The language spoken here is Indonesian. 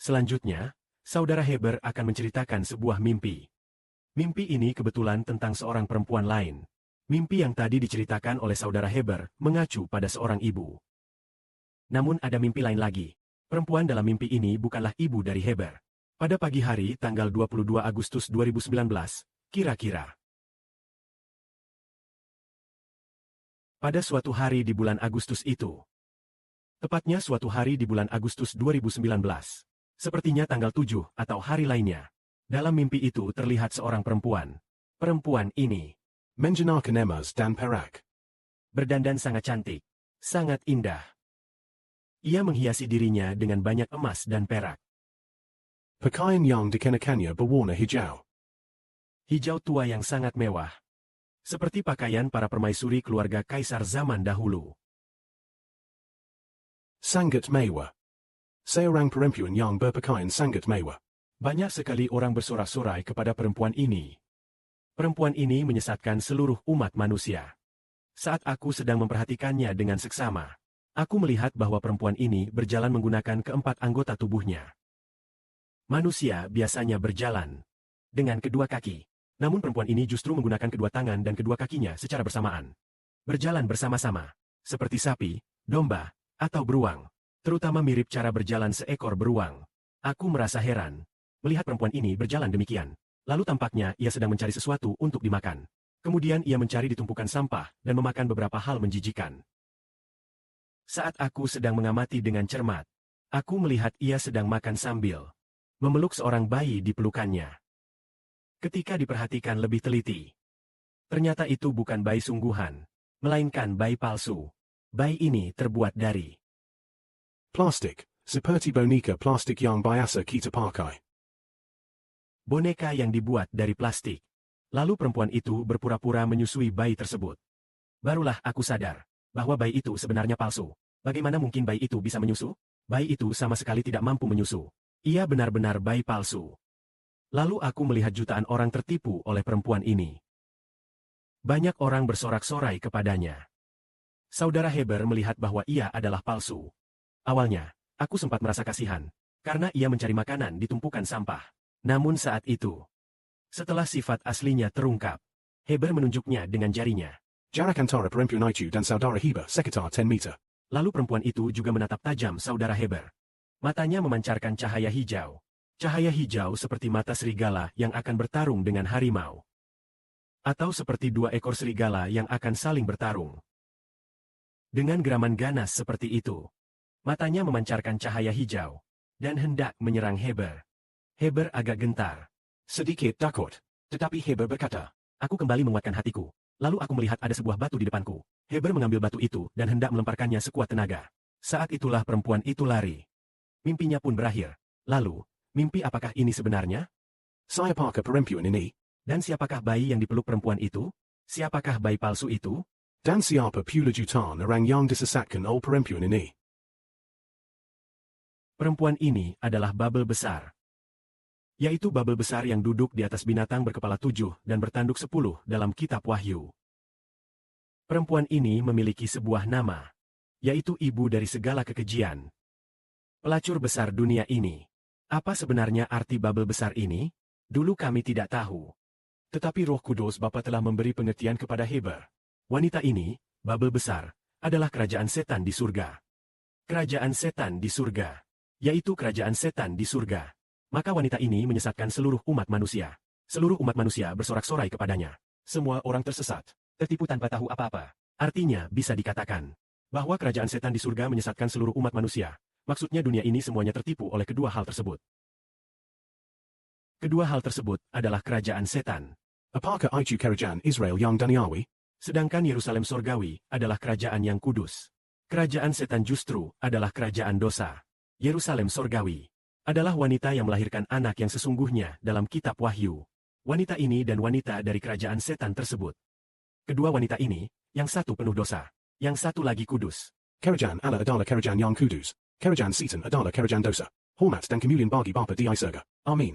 Selanjutnya, Saudara Heber akan menceritakan sebuah mimpi. Mimpi ini kebetulan tentang seorang perempuan lain. Mimpi yang tadi diceritakan oleh Saudara Heber mengacu pada seorang ibu. Namun ada mimpi lain lagi. Perempuan dalam mimpi ini bukanlah ibu dari Heber. Pada pagi hari tanggal 22 Agustus 2019, kira-kira. Pada suatu hari di bulan Agustus itu. Tepatnya suatu hari di bulan Agustus 2019. Sepertinya tanggal 7 atau hari lainnya. Dalam mimpi itu terlihat seorang perempuan. Perempuan ini Menjenaka Nemas dan Perak. Berdandan sangat cantik, sangat indah. Ia menghiasi dirinya dengan banyak emas dan perak. Pakaian yang dikenakannya berwarna hijau. Hijau tua yang sangat mewah. Seperti pakaian para permaisuri keluarga kaisar zaman dahulu. Sangat mewah. Seorang perempuan yang berpakaian sangat mewah. Banyak sekali orang bersorak-sorai kepada perempuan ini. Perempuan ini menyesatkan seluruh umat manusia. Saat aku sedang memperhatikannya dengan seksama, aku melihat bahwa perempuan ini berjalan menggunakan keempat anggota tubuhnya. Manusia biasanya berjalan dengan kedua kaki, namun perempuan ini justru menggunakan kedua tangan dan kedua kakinya secara bersamaan. Berjalan bersama-sama, seperti sapi, domba, atau beruang. Terutama mirip cara berjalan seekor beruang. Aku merasa heran melihat perempuan ini berjalan demikian. Lalu tampaknya ia sedang mencari sesuatu untuk dimakan. Kemudian ia mencari di tumpukan sampah dan memakan beberapa hal menjijikan. Saat aku sedang mengamati dengan cermat, aku melihat ia sedang makan sambil memeluk seorang bayi di pelukannya. Ketika diperhatikan lebih teliti, ternyata itu bukan bayi sungguhan, melainkan bayi palsu. Bayi ini terbuat dari plastik, seperti boneka plastik yang biasa kita pakai. Boneka yang dibuat dari plastik. Lalu perempuan itu berpura-pura menyusui bayi tersebut. Barulah aku sadar bahwa bayi itu sebenarnya palsu. Bagaimana mungkin bayi itu bisa menyusu? Bayi itu sama sekali tidak mampu menyusu. Ia benar-benar bayi palsu. Lalu aku melihat jutaan orang tertipu oleh perempuan ini. Banyak orang bersorak-sorai kepadanya. Saudara Heber melihat bahwa ia adalah palsu. Awalnya, aku sempat merasa kasihan, karena ia mencari makanan di tumpukan sampah. Namun saat itu, setelah sifat aslinya terungkap, Heber menunjuknya dengan jarinya. Jarak antara perempuan itu dan saudara Heber sekitar 10 meter. Lalu perempuan itu juga menatap tajam saudara Heber. Matanya memancarkan cahaya hijau. Cahaya hijau seperti mata serigala yang akan bertarung dengan harimau. Atau seperti dua ekor serigala yang akan saling bertarung. Dengan geraman ganas seperti itu, matanya memancarkan cahaya hijau, dan hendak menyerang Heber. Heber agak gentar. Sedikit takut. Tetapi Heber berkata, aku kembali menguatkan hatiku. Lalu aku melihat ada sebuah batu di depanku. Heber mengambil batu itu dan hendak melemparkannya sekuat tenaga. Saat itulah perempuan itu lari. Mimpinya pun berakhir. Lalu, mimpi apakah ini sebenarnya? Saya pakai perempuan ini. Dan siapakah bayi yang dipeluk perempuan itu? Siapakah bayi palsu itu? Dan siapa pula jutaan orang yang disesatkan oleh perempuan ini? Perempuan ini adalah Babel besar. Yaitu Babel besar yang duduk di atas binatang berkepala 7 dan bertanduk 10 dalam kitab Wahyu. Perempuan ini memiliki sebuah nama, yaitu ibu dari segala kekejian. Pelacur besar dunia ini. Apa sebenarnya arti Babel besar ini? Dulu kami tidak tahu. Tetapi Roh Kudus Bapa telah memberi pengertian kepada Heber. Wanita ini, Babel besar, adalah kerajaan setan di surga. Kerajaan setan di surga, yaitu kerajaan setan di surga. Maka wanita ini menyesatkan seluruh umat manusia. Seluruh umat manusia bersorak-sorai kepadanya. Semua orang tersesat, tertipu tanpa tahu apa-apa. Artinya bisa dikatakan bahwa kerajaan setan di surga menyesatkan seluruh umat manusia. Maksudnya dunia ini semuanya tertipu oleh kedua hal tersebut. Kedua hal tersebut adalah kerajaan setan. Apakah itu kerajaan Israel yang duniawi? Sedangkan Yerusalem sorgawi adalah kerajaan yang kudus. Kerajaan setan justru adalah kerajaan dosa. Yerusalem sorgawi adalah wanita yang melahirkan anak yang sesungguhnya dalam kitab Wahyu. Wanita ini dan wanita dari kerajaan setan tersebut. Kedua wanita ini, yang satu penuh dosa, yang satu lagi kudus. Kerajaan Allah adalah kerajaan yang kudus. Kerajaan setan adalah kerajaan dosa. Hormat dan kemuliaan bagi Bapa di surga. Amin.